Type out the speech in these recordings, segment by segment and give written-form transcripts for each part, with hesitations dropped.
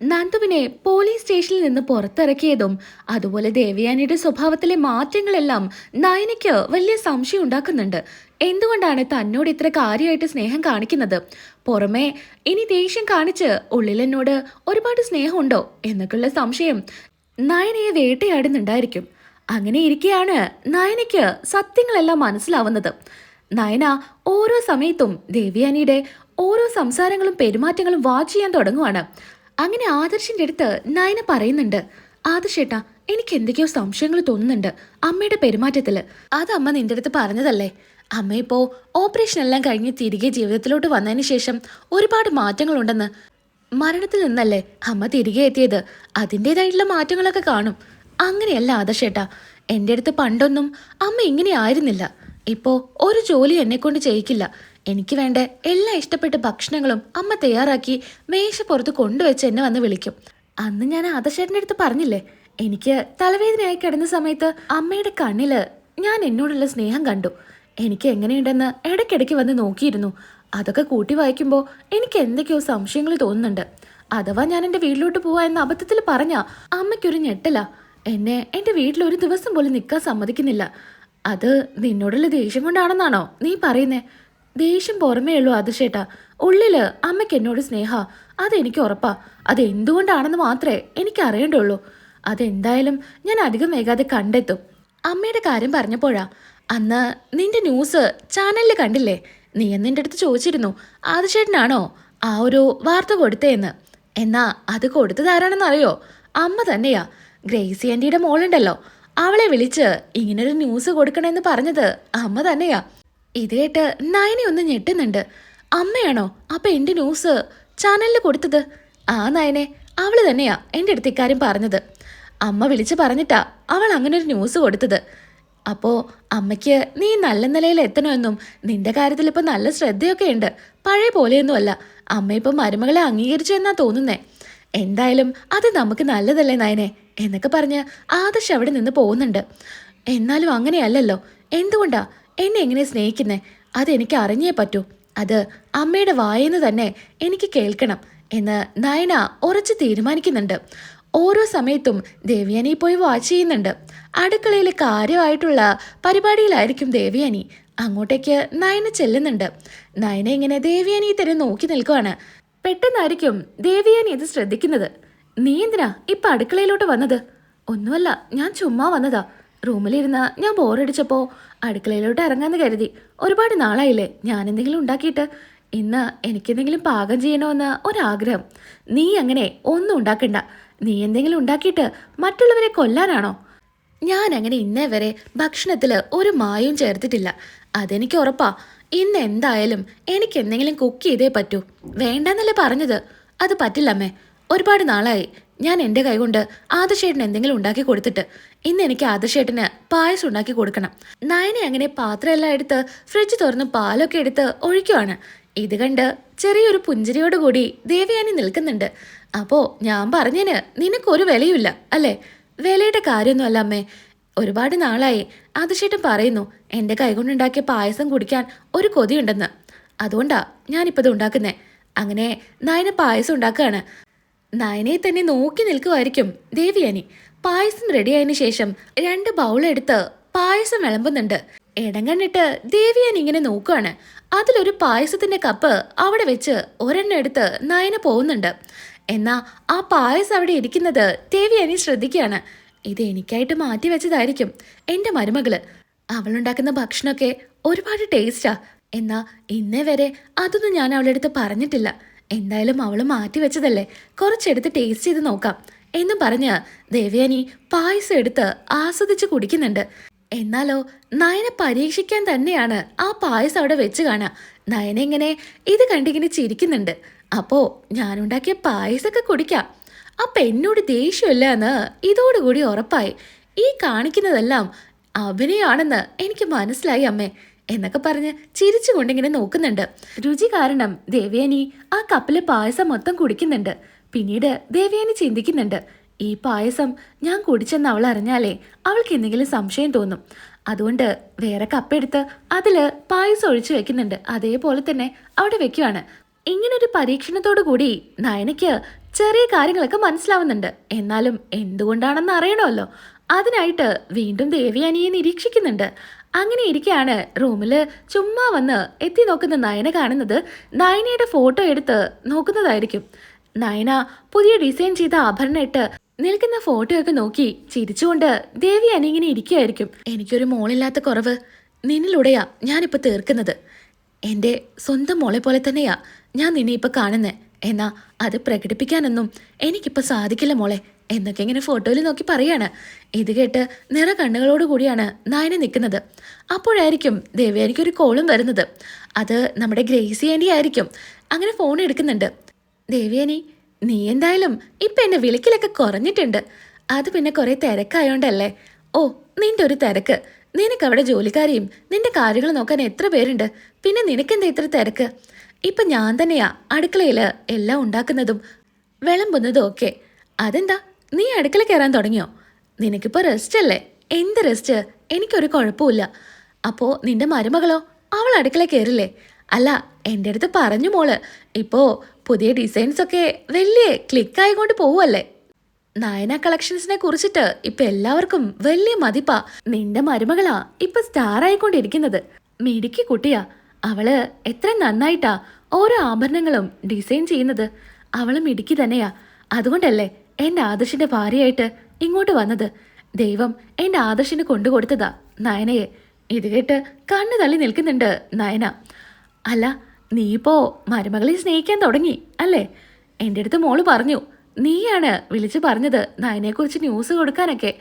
നന്ദുവിനെ പോലീസ് സ്റ്റേഷനിൽ നിന്ന് പുറത്തിറക്കിയതും അതുപോലെ ദേവയാനിയുടെ സ്വഭാവത്തിലെ മാറ്റങ്ങളെല്ലാം നയനയ്ക്ക് വലിയ സംശയം ഉണ്ടാക്കുന്നുണ്ട്. എന്തുകൊണ്ടാണ് തന്നോട് ഇത്ര കാര്യമായിട്ട് സ്നേഹം കാണിക്കുന്നത്? പുറമേ ഇനി ദേഷ്യം കാണിച്ച് ഉള്ളിലെന്നോട് ഒരുപാട് സ്നേഹമുണ്ടോ എന്നൊക്കെയുള്ള സംശയം നയനയെ വേട്ടയാടുന്നുണ്ടായിരിക്കും. അങ്ങനെ ഇരിക്കെയാണ് നയനയ്ക്ക് സത്യങ്ങളെല്ലാം മനസ്സിലാവുന്നത്. നയന ഓരോ സമയത്തും ദേവയാനിയുടെ ഓരോ സംസാരങ്ങളും പെരുമാറ്റങ്ങളും വാച്ച് ചെയ്യാൻ തുടങ്ങുവാണ്. അങ്ങനെ ആദർശിന്റെ അടുത്ത് നയന പറയുന്നുണ്ട്, ആദർശേട്ടാ, എനിക്ക് എന്തൊക്കെയോ സംശയങ്ങൾ തോന്നുന്നുണ്ട് അമ്മയുടെ പെരുമാറ്റത്തില്. അത് അമ്മ നിന്റെ അടുത്ത് പറഞ്ഞതല്ലേ? അമ്മ ഇപ്പോ ഓപ്പറേഷൻ എല്ലാം കഴിഞ്ഞ് തിരികെ ജീവിതത്തിലോട്ട് വന്നതിന് ശേഷം ഒരുപാട് മാറ്റങ്ങളുണ്ടെന്ന്. മരണത്തിൽ നിന്നല്ലേ അമ്മ തിരികെ എത്തിയത്, അതിൻ്റെതായിട്ടുള്ള മാറ്റങ്ങളൊക്കെ കാണും. അങ്ങനെയല്ല ആദർശേട്ടാ, എൻ്റെ അടുത്ത് പണ്ടൊന്നും അമ്മ ഇങ്ങനെ ആയിരുന്നില്ല. ഇപ്പോ ഒരു ജോലി എന്നെ കൊണ്ട് ചെയ്യിക്കില്ല. എനിക്ക് വേണ്ട എല്ലാ ഇഷ്ടപ്പെട്ട ഭക്ഷണങ്ങളും അമ്മ തയ്യാറാക്കി മേശപ്പുറത്ത് കൊണ്ടുവച്ച് എന്നെ വന്ന് വിളിക്കും. അന്ന് ഞാൻ ആദർശേട്ടൻ്റെ അടുത്ത് പറഞ്ഞില്ലേ, എനിക്ക് തലവേദനയായി കിടന്ന സമയത്ത് അമ്മയുടെ കണ്ണില് ഞാൻ എന്നോടുള്ള സ്നേഹം കണ്ടു. എനിക്ക് എങ്ങനെയുണ്ടെന്ന് ഇടയ്ക്കിടയ്ക്ക് വന്ന് നോക്കിയിരുന്നു. അതൊക്കെ കൂട്ടി വായിക്കുമ്പോൾ എനിക്ക് എന്തൊക്കെയോ സംശയങ്ങൾ തോന്നുന്നുണ്ട്. അഥവാ ഞാൻ എൻ്റെ വീട്ടിലോട്ട് പോവാ എന്ന അബദ്ധത്തിൽ പറഞ്ഞാ അമ്മയ്ക്കൊരു ഞെട്ടല. എന്നെ എൻ്റെ വീട്ടിൽ ഒരു ദിവസം പോലും നിൽക്കാൻ സമ്മതിക്കുന്നില്ല. അത് നിന്നോടുള്ള ദേഷ്യം കൊണ്ടാണെന്നാണോ നീ പറയുന്നേ? ദേഷ്യം പുറമേ ഉള്ളൂ ആദർശേട്ടാ, ഉള്ളില് അമ്മയ്ക്ക് എന്നോട് സ്നേഹ, അതെനിക്ക് ഉറപ്പാ. അത് എന്തുകൊണ്ടാണെന്ന് മാത്രമേ എനിക്ക് അറിയേണ്ടുള്ളൂ. അതെന്തായാലും ഞാൻ അധികം വൈകാതെ കണ്ടെത്തും. അമ്മയുടെ കാര്യം പറഞ്ഞപ്പോഴാ, അന്ന് നിന്റെ ന്യൂസ് ചാനലിൽ കണ്ടില്ലേ? നീ എന്നിൻ്റെ അടുത്ത് ചോദിച്ചിരുന്നു ആദർശേട്ടനാണോ ആ ഒരു വാർത്ത കൊടുത്തേന്ന്. എന്നാ അത് കൊടുത്തതാരാണെന്ന് അറിയോ? അമ്മ തന്നെയാ. ഗ്രേസി ആൻറ്റിയുടെ മോളുണ്ടല്ലോ, അവളെ വിളിച്ച് ഇങ്ങനൊരു ന്യൂസ് കൊടുക്കണമെന്ന് പറഞ്ഞത് അമ്മ തന്നെയാ. ഇത് കേട്ട് നയനെ ഒന്ന് ഞെട്ടുന്നുണ്ട്. അമ്മയാണോ അപ്പൊ എന്റെ ന്യൂസ് ചാനലിൽ കൊടുത്തത്? ആ നയനെ, അവള് തന്നെയാ എൻ്റെ അടുത്ത് ഇക്കാര്യം പറഞ്ഞത്. അമ്മ വിളിച്ച് പറഞ്ഞിട്ടാ അവൾ അങ്ങനെ ഒരു ന്യൂസ് കൊടുത്തത്. അപ്പോ അമ്മയ്ക്ക് നീ നല്ല നിലയിൽ എത്തണമെന്നും നിന്റെ കാര്യത്തിൽ ഇപ്പൊ നല്ല ശ്രദ്ധയൊക്കെ ഉണ്ട്. പഴയ പോലെയൊന്നുമല്ല. അമ്മ ഇപ്പൊ മരുമകളെ അംഗീകരിച്ചു എന്നാ തോന്നുന്നേ. എന്തായാലും അത് നമുക്ക് നല്ലതല്ലേ നയനെ എന്നൊക്കെ പറഞ്ഞ് ആദർശ് അവിടെ നിന്ന് പോകുന്നുണ്ട്. എന്നാലും അങ്ങനെയല്ലല്ലോ. എന്തുകൊണ്ടാ എന്നെ എങ്ങനെ സ്നേഹിക്കുന്നേ? അതെനിക്ക് അറിഞ്ഞേ പറ്റൂ. അത് അമ്മയുടെ വായെന്ന് തന്നെ എനിക്ക് കേൾക്കണം എന്ന് നയന ഉറച്ചു തീരുമാനിക്കുന്നുണ്ട്. ഓരോ സമയത്തും ദേവയാനി പോയി വാച്ച് ചെയ്യുന്നുണ്ട്. അടുക്കളയിൽ കാര്യമായിട്ടുള്ള പരിപാടിയിലായിരിക്കും ദേവയാനി. അങ്ങോട്ടേക്ക് നയന ചെല്ലുന്നുണ്ട്. നയന ഇങ്ങനെ ദേവയാനിയെ തന്നെ നോക്കി നിൽക്കുവാണ്. പെട്ടെന്നായിരിക്കും ദേവയാനി ഇത് ശ്രദ്ധിക്കുന്നത്. നീ എന്തിനാ ഇപ്പൊ അടുക്കളയിലോട്ട് വന്നത്? ഒന്നുമല്ല, ഞാൻ ചുമ്മാ വന്നതാ. റൂമിലിരുന്ന് ഞാൻ ബോറടിച്ചപ്പോൾ അടുക്കളയിലോട്ട് ഇറങ്ങാന്ന് കരുതി. ഒരുപാട് നാളായില്ലേ ഞാൻ എന്തെങ്കിലും ഉണ്ടാക്കിയിട്ട്. ഇന്ന് എനിക്കെന്തെങ്കിലും പാകം ചെയ്യണമെന്ന് ഒരാഗ്രഹം. നീ അങ്ങനെ ഒന്നും ഉണ്ടാക്കണ്ട. നീ എന്തെങ്കിലും ഉണ്ടാക്കിയിട്ട് മറ്റുള്ളവരെ കൊല്ലാനാണോ? ഞാൻ അങ്ങനെ ഇന്നേ വരെ ഭക്ഷണത്തിൽ ഒരു മായവും ചേർത്തിട്ടില്ല. അതെനിക്ക് ഉറപ്പാ. ഇന്ന് എന്തായാലും എനിക്ക് എന്തെങ്കിലും കുക്ക് ചെയ്തേ പറ്റൂ. വേണ്ടെന്നല്ലേ പറഞ്ഞത്? അത് പറ്റില്ലമ്മേ. ഒരുപാട് നാളായി ഞാൻ എൻ്റെ കൈകൊണ്ട് ആദർശേട്ടന് എന്തെങ്കിലും ഉണ്ടാക്കി കൊടുത്തിട്ട്. ഇന്ന് എനിക്ക് ആദർശേട്ടന് പായസം ഉണ്ടാക്കി കൊടുക്കണം. നയനെ അങ്ങനെ പാത്രമെല്ലാം എടുത്ത് ഫ്രിഡ്ജ് തുറന്ന് പാലൊക്കെ എടുത്ത് ഒഴിക്കുവാണ്. ഇത് കണ്ട് ചെറിയൊരു പുഞ്ചിരിയോടുകൂടി ദേവയാനി നിൽക്കുന്നുണ്ട്. അപ്പോൾ ഞാൻ പറഞ്ഞതിന് നിനക്കൊരു വിലയുമില്ല അല്ലേ? വിലയുടെ കാര്യമൊന്നും അല്ല അമ്മേ. ഒരുപാട് നാളായി ആദർശേട്ടൻ പറയുന്നു എൻ്റെ കൈകൊണ്ടുണ്ടാക്കിയ പായസം കുടിക്കാൻ ഒരു കൊതിയുണ്ടെന്ന്. അതുകൊണ്ടാ ഞാനിപ്പോൾ ഇത് ഉണ്ടാക്കുന്നേ. അങ്ങനെ നയന പായസം ഉണ്ടാക്കുകയാണ്. നയനെ തന്നെ നോക്കി നിൽക്കുമായിരിക്കും ദേവയാനി. പായസം റെഡിയായതിനു ശേഷം 2 ബൗളെടുത്ത് പായസം വിളമ്പുന്നുണ്ട്. ഇടം കണ്ടിട്ട് ദേവയാനി ഇങ്ങനെ നോക്കുകയാണ്. അതിലൊരു പായസത്തിന്റെ കപ്പ് അവിടെ വെച്ച് ഒരെണ്ണം എടുത്ത് നയന പോകുന്നുണ്ട്. എന്നാ ആ പായസം അവിടെ ഇരിക്കുന്നത് ദേവയാനി ശ്രദ്ധിക്കുകയാണ്. ഇത് എനിക്കായിട്ട് മാറ്റി വെച്ചതായിരിക്കും എൻ്റെ മരുമകള്. അവളുണ്ടാക്കുന്ന ഭക്ഷണമൊക്കെ ഒരുപാട് ടേസ്റ്റാ. എന്നാ ഇന്നേ വരെ അതൊന്നും ഞാൻ അവളുടെ അടുത്ത് പറഞ്ഞിട്ടില്ല. എന്തായാലും അവള് മാറ്റി വെച്ചതല്ലേ, കുറച്ചെടുത്ത് ടേസ്റ്റ് ചെയ്ത് നോക്കാം എന്നും പറഞ്ഞ് ദേവയാനി പായസം എടുത്ത് ആസ്വദിച്ച് കുടിക്കുന്നുണ്ട്. എന്നാലോ നയനെ പരീക്ഷിക്കാൻ തന്നെയാണ് ആ പായസം അവിടെ വെച്ച് കാണാം. നയന ഇങ്ങനെ ഇത് കണ്ടിങ്ങനെ ചിരിക്കുന്നുണ്ട്. അപ്പോ ഞാനുണ്ടാക്കിയ പായസമൊക്കെ കുടിക്കാം. അപ്പൊ എന്നോട് ദേഷ്യമല്ല എന്ന് ഇതോടുകൂടി ഉറപ്പായി. ഈ കാണിക്കുന്നതെല്ലാം അഭിനയമാണെന്ന് എനിക്ക് മനസ്സിലായി അമ്മേ എന്നൊക്കെ പറഞ്ഞ് ചിരിച്ചുകൊണ്ടിങ്ങനെ നോക്കുന്നുണ്ട്. രുചി കാരണം ദേവയാനി ആ കപ്പിലെ പായസം മൊത്തം കുടിക്കുന്നുണ്ട്. പിന്നീട് ദേവയാനി ചിന്തിക്കുന്നുണ്ട്, ഈ പായസം ഞാൻ കുടിച്ചെന്ന് അവൾ അറിഞ്ഞാലേ അവൾക്ക് എന്തെങ്കിലും സംശയം തോന്നും. അതുകൊണ്ട് വേറെ കപ്പെടുത്ത് അതില് പായസം ഒഴിച്ചു വെക്കുന്നുണ്ട്. അതേപോലെ തന്നെ അവിടെ വെക്കുവാണ്. ഇങ്ങനൊരു പരീക്ഷണത്തോടു കൂടി നയനയ്ക്ക് ചെറിയ കാര്യങ്ങളൊക്കെ മനസ്സിലാവുന്നുണ്ട്. എന്നാലും എന്തുകൊണ്ടാണെന്ന് അറിയണമല്ലോ. അതിനായിട്ട് വീണ്ടും ദേവയാനിയെ നിരീക്ഷിക്കുന്നുണ്ട്. അങ്ങനെ ഇരിക്കെയാണ് റൂമില് ചുമ്മാ വന്ന് എത്തി നോക്കുന്ന നയന കാണുന്നത് നയനയുടെ ഫോട്ടോ എടുത്ത് നോക്കുന്നതായിരിക്കും. നയന പുതിയ ഡിസൈൻ ചെയ്ത ആഭരണം ഇട്ട് നിൽക്കുന്ന ഫോട്ടോയൊക്കെ നോക്കി ചിരിച്ചുകൊണ്ട് ദേവയാനി ഇങ്ങനെ ഇരിക്കുകയായിരിക്കും. എനിക്കൊരു മോളില്ലാത്ത കുറവ് നിന്നിലൂടെയാ ഞാനിപ്പോൾ തീർക്കുന്നത്. എൻ്റെ സ്വന്തം മോളെ പോലെ തന്നെയാ ഞാൻ നിന്നെ ഇപ്പം കാണുന്നത്. എന്നാ അത് പ്രകടിപ്പിക്കാനൊന്നും എനിക്കിപ്പോൾ സാധിക്കില്ല മോളെ എന്നൊക്കെ ഇങ്ങനെ ഫോട്ടോയിൽ നോക്കി പറയാണ്. ഇത് കേട്ട് നിറ കണ്ണുകളോട് കൂടിയാണ് നയന നിൽക്കുന്നത്. അപ്പോഴായിരിക്കും ദേവയാനിക്കൊരു കോളും വരുന്നത്. അത് നമ്മുടെ ഗ്രേസി ആൻറ്റി ആയിരിക്കും. അങ്ങനെ ഫോൺ എടുക്കുന്നുണ്ട്. ദേവയാനി, നീ എന്തായാലും ഇപ്പം എന്നെ വിളിക്കലൊക്കെ കുറഞ്ഞിട്ടുണ്ട്. അത് പിന്നെ കുറേ തിരക്കായോണ്ടല്ലേ? ഓ, നിന്റെ ഒരു തിരക്ക്. നിനക്കവിടെ ജോലിക്കാരെയും നിന്റെ കാര്യങ്ങൾ നോക്കാൻ എത്ര പേരുണ്ട്. പിന്നെ നിനക്കെന്താ ഇത്ര തിരക്ക്? ഇപ്പം ഞാൻ തന്നെയാ അടുക്കളയിൽ എല്ലാം ഉണ്ടാക്കുന്നതും വിളമ്പുന്നതും ഒക്കെ. അതെന്താ, നീ അടുക്കള കയറാൻ തുടങ്ങിയോ? നിനക്കിപ്പോൾ റെസ്റ്റ് അല്ലേ? എന്ത് റെസ്റ്റ്? എനിക്കൊരു കുഴപ്പമില്ല. അപ്പോൾ നിന്റെ മരുമകളോ? അവൾ അടുക്കള കയറില്ലേ? അല്ല, എൻ്റെ അടുത്ത് പറഞ്ഞു മോള്. ഇപ്പോൾ പുതിയ ഡിസൈൻസൊക്കെ വലിയ ക്ലിക്കായിക്കൊണ്ട് പോവല്ലേ. നയന കളക്ഷൻസിനെ കുറിച്ചിട്ട് ഇപ്പൊ എല്ലാവർക്കും വലിയ മതിപ്പാ. നിന്റെ മരുമകളാ ഇപ്പൊ സ്റ്റാർ ആയിക്കൊണ്ടിരിക്കുന്നത്. മിടുക്കി കുട്ടിയാ അവള്. എത്ര നന്നായിട്ടാ ഓരോ ആഭരണങ്ങളും ഡിസൈൻ ചെയ്യുന്നത്. അവള് മിടുക്കി തന്നെയാ. അതുകൊണ്ടല്ലേ എൻ്റെ ആദർശിന്റെ ഭാര്യയായിട്ട് ഇങ്ങോട്ട് വന്നത്. ദൈവം എൻ്റെ ആദർശിന് കൊണ്ടുകൊടുത്തതാ നയനയെ. ഇത് കേട്ട് കണ്ണു തള്ളി നിൽക്കുന്നുണ്ട് നയന. അല്ല, നീ ഇപ്പോ മരുമകളെ സ്നേഹിക്കാൻ തുടങ്ങി അല്ലേ? എൻ്റെ അടുത്ത് മോള് പറഞ്ഞു നീയാണ് വിളിച്ചു പറഞ്ഞത് നയനെക്കുറിച്ച് ന്യൂസ് കൊടുക്കാനൊക്കെ.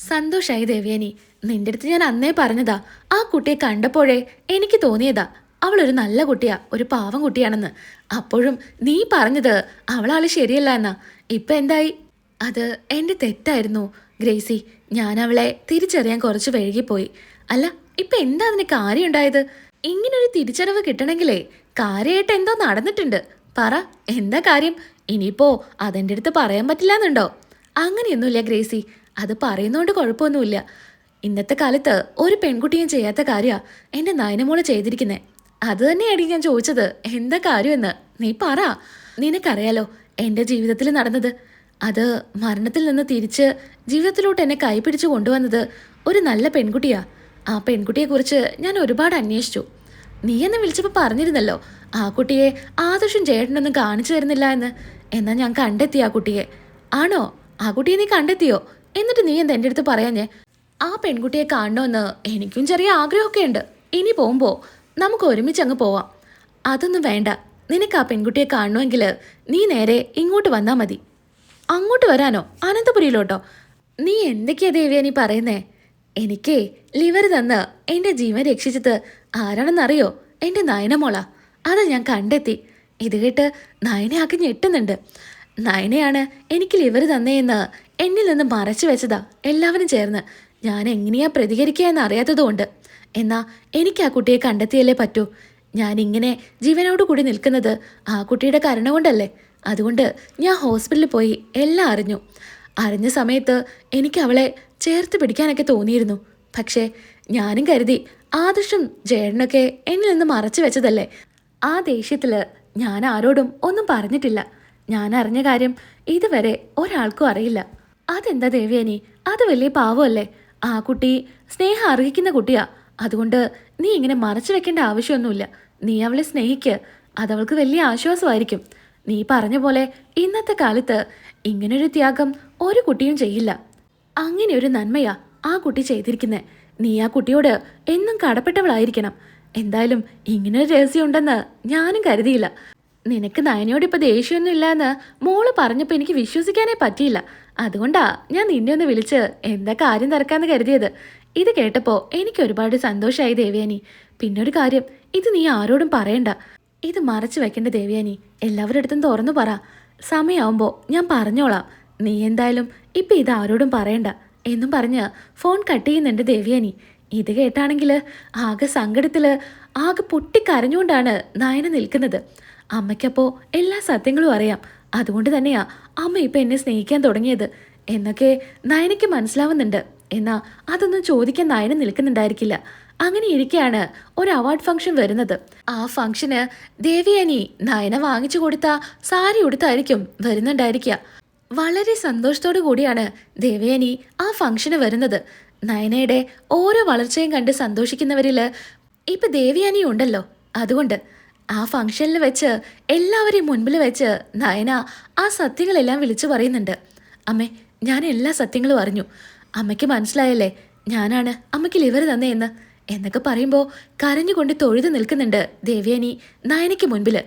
സന്തോഷായി ദേവയാനി. നിന്റെ അടുത്ത് ഞാൻ അന്നേ പറഞ്ഞതാ. ആ കുട്ടിയെ കണ്ടപ്പോഴേ എനിക്ക് തോന്നിയതാ അവളൊരു നല്ല കുട്ടിയാ, ഒരു പാവം കുട്ടിയാണെന്ന്. അപ്പോഴും നീ പറഞ്ഞത് അവളാള് ശരിയല്ല എന്നാ. ഇപ്പം എന്തായി? അത് എൻ്റെ തെറ്റായിരുന്നു ഗ്രേസി. ഞാൻ അവളെ തിരിച്ചറിയാൻ കുറച്ച് വൈകിപ്പോയി. അല്ല, ഇപ്പം എന്താ അതിന് കാര്യം ഉണ്ടായത്? ഇങ്ങനൊരു തിരിച്ചറിവ് കിട്ടണമെങ്കിലേ കാര്യമായിട്ട് എന്തോ നടന്നിട്ടുണ്ട്. പറ, എന്താ കാര്യം? ഇനിയിപ്പോ അതെൻ്റെ അടുത്ത് പറയാൻ പറ്റില്ലാന്നുണ്ടോ? അങ്ങനെയൊന്നുമില്ല ഗ്രേസി. അത് പറയുന്നോണ്ട് കുഴപ്പമൊന്നുമില്ല. ഇന്നത്തെ കാലത്ത് ഒരു പെൺകുട്ടിയും ചെയ്യാത്ത കാര്യമാണ് എൻ്റെ നയനമോള് ചെയ്തിരിക്കുന്നത്. അത് തന്നെയാണ് ഞാൻ ചോദിച്ചത്, എന്താ കാര്യമെന്ന്. നീ പറ. നിനക്കറിയാലോ എൻ്റെ ജീവിതത്തിൽ നടന്നത്. അത് മരണത്തിൽ നിന്ന് തിരിച്ച് ജീവിതത്തിലോട്ട് എന്നെ കൈപിടിച്ച് കൊണ്ടുവന്നത് ഒരു നല്ല പെൺകുട്ടിയാ. ആ പെൺകുട്ടിയെക്കുറിച്ച് ഞാൻ ഒരുപാട് അന്വേഷിച്ചു. നീ എന്നെ വിളിച്ചപ്പോൾ പറഞ്ഞിരുന്നല്ലോ ആ കുട്ടിയെ ആദർശം ചേട്ടനൊന്നും കാണിച്ചു തരുന്നില്ല എന്ന്. എന്നാൽ ഞാൻ കണ്ടെത്തി ആ കുട്ടിയെ. ആണോ? ആ കുട്ടിയെ നീ കണ്ടെത്തിയോ? എന്നിട്ട് നീ എന്താ എൻ്റെ അടുത്ത് പറയാഞ്ഞേ? ആ പെൺകുട്ടിയെ കാണണമെന്ന് എനിക്കും ചെറിയ ആഗ്രഹമൊക്കെ ഉണ്ട്. ഇനി പോകുമ്പോൾ നമുക്ക് ഒരുമിച്ച് അങ്ങ് പോവാം. അതൊന്നും വേണ്ട. നിനക്ക് ആ പെൺകുട്ടിയെ കാണണമെങ്കിൽ നീ നേരെ ഇങ്ങോട്ട് വന്നാൽ മതി. അങ്ങോട്ട് വരാനോ? അനന്തപുരിയിലോട്ടോ? നീ എന്തൊക്കെയാ ദേവയാനി പറയുന്നേ? എനിക്കേ ലിവർ തന്ന് എൻ്റെ ജീവൻ രക്ഷിച്ചത് ആരാണെന്നറിയോ? എൻ്റെ നയനമോളാ. അത് ഞാൻ കണ്ടെത്തി. ഇത് കേട്ട് നയനയാക്കി ഞെട്ടുന്നുണ്ട്. നയനയാണ് എനിക്ക് ലിവർ തന്നേന്ന് എന്നിൽ നിന്ന് മറച്ചു വെച്ചതാ എല്ലാവരും ചേർന്ന്. ഞാൻ എങ്ങനെയാ പ്രതികരിക്കുക എന്ന് അറിയാത്തതുകൊണ്ട്. എന്നാ എനിക്ക് ആ കുട്ടിയെ കണ്ടെത്തിയല്ലേ പറ്റൂ. ഞാൻ ഇങ്ങനെ ജീവനോട് കൂടി നിൽക്കുന്നത് ആ കുട്ടിയുടെ കരുണ കൊണ്ടല്ലേ. അതുകൊണ്ട് ഞാൻ ഹോസ്പിറ്റലിൽ പോയി എല്ലാം അറിഞ്ഞു. അറിഞ്ഞ സമയത്ത് എനിക്ക് അവളെ ചേർത്ത് പിടിക്കാനൊക്കെ തോന്നിയിരുന്നു. പക്ഷേ ഞാനും കരുതി ആദർശം ജേടനൊക്കെ എന്നിൽ നിന്ന് മറച്ചു വെച്ചതല്ലേ. ആ ദേഷ്യത്തിൽ ഞാൻ ആരോടും ഒന്നും പറഞ്ഞിട്ടില്ല. ഞാൻ അറിഞ്ഞ കാര്യം ഇതുവരെ ഒരാൾക്കും അറിയില്ല. അതെന്താ ദേവയാനി, അത് വലിയ പാവമല്ലേ? ആ കുട്ടി സ്നേഹം അർഹിക്കുന്ന കുട്ടിയാ. അതുകൊണ്ട് നീ ഇങ്ങനെ മറച്ചു വെക്കേണ്ട ആവശ്യമൊന്നുമില്ല. നീ അവളെ സ്നേഹിക്ക്. അതവൾക്ക് വലിയ ആശ്വാസമായിരിക്കും. നീ പറഞ്ഞ പോലെ ഇന്നത്തെ കാലത്ത് ഇങ്ങനൊരു ത്യാഗം ഒരു കുട്ടിയും ചെയ്യില്ല. അങ്ങനെ ഒരു നന്മയാ ആ കുട്ടി ചെയ്തിരിക്കുന്നത്. നീ ആ കുട്ടിയോട് എന്നും കടപ്പെട്ടവളായിരിക്കണം. എന്തായാലും ഇങ്ങനൊരു രഹസ്യം ഉണ്ടെന്ന് ഞാനും കരുതിയില്ല. നിനക്ക് നയനയോട് ഇപ്പം ദേഷ്യമൊന്നും ഇല്ലയെന്ന് മോള് പറഞ്ഞപ്പോൾ എനിക്ക് വിശ്വസിക്കാനേ പറ്റിയില്ല. അതുകൊണ്ടാ ഞാൻ നിന്നെ ഒന്ന് വിളിച്ച് എന്താ കാര്യം തിരക്കാന്ന് കരുതിയത്. ഇത് കേട്ടപ്പോൾ എനിക്ക് ഒരുപാട് സന്തോഷമായി ദേവയാനി. പിന്നൊരു കാര്യം, ഇത് നീ ആരോടും പറയണ്ട. ഇത് മറച്ചു വെക്കേണ്ട ദേവയാനി. എല്ലാവരുടെ അടുത്തും തുറന്നു പറ. സമയമാവുമ്പോൾ ഞാൻ പറഞ്ഞോളാം. നീ എന്തായാലും ഇപ്പം ഇത് ആരോടും പറയണ്ട എന്നും പറഞ്ഞ് ഫോൺ കട്ട് ചെയ്യുന്നുണ്ട് ദേവയാനി. ഇത് കേട്ടാണെങ്കിൽ ആകെ സങ്കടത്തിൽ ആകെ പൊട്ടിക്കരഞ്ഞുകൊണ്ടാണ് നയന നിൽക്കുന്നത്. അമ്മയ്ക്കപ്പോൾ എല്ലാ സത്യങ്ങളും അറിയാം. അതുകൊണ്ട് തന്നെയാ അമ്മ ഇപ്പം എന്നെ സ്നേഹിക്കാൻ തുടങ്ങിയത് എന്നൊക്കെ നയനയ്ക്ക് മനസ്സിലാവുന്നുണ്ട്. എന്നാൽ അതൊന്നും ചോദിക്കാൻ നയന നിൽക്കുന്നുണ്ടായിരിക്കില്ല. അങ്ങനെ ഇരിക്കെയാണ് ഒരു അവാർഡ് ഫംഗ്ഷൻ വരുന്നത്. ആ ഫംഗ്ഷന് ദേവയാനി നയന വാങ്ങിച്ചു കൊടുത്ത സാരി ഉടുത്തായിരിക്കും വരുന്നുണ്ടായിരിക്കുക. വളരെ സന്തോഷത്തോടു കൂടിയാണ് ദേവയാനി ആ ഫംഗ്ഷന് വരുന്നത്. നയനയുടെ ഓരോ വളർച്ചയും കണ്ട് സന്തോഷിക്കുന്നവരില് ഇപ്പൊ ദേവയാനി ഉണ്ടല്ലോ. അതുകൊണ്ട് ആ ഫംഗ്ഷനിൽ വെച്ച് എല്ലാവരെയും മുൻപിൽ വെച്ച് നയന ആ സത്യങ്ങളെല്ലാം വിളിച്ചു പറയുന്നുണ്ട്. അമ്മേ, ഞാൻ എല്ലാ സത്യങ്ങളും അറിഞ്ഞു. അമ്മയ്ക്ക് മനസ്സിലായല്ലേ ഞാനാണ് അമ്മയ്ക്ക് ലിവർ തന്നേന്ന് എന്നൊക്കെ പറയുമ്പോൾ കരഞ്ഞുകൊണ്ട് തൊഴുതു നിൽക്കുന്നുണ്ട് ദേവയാനി നയനയ്ക്ക് മുൻപിൽ.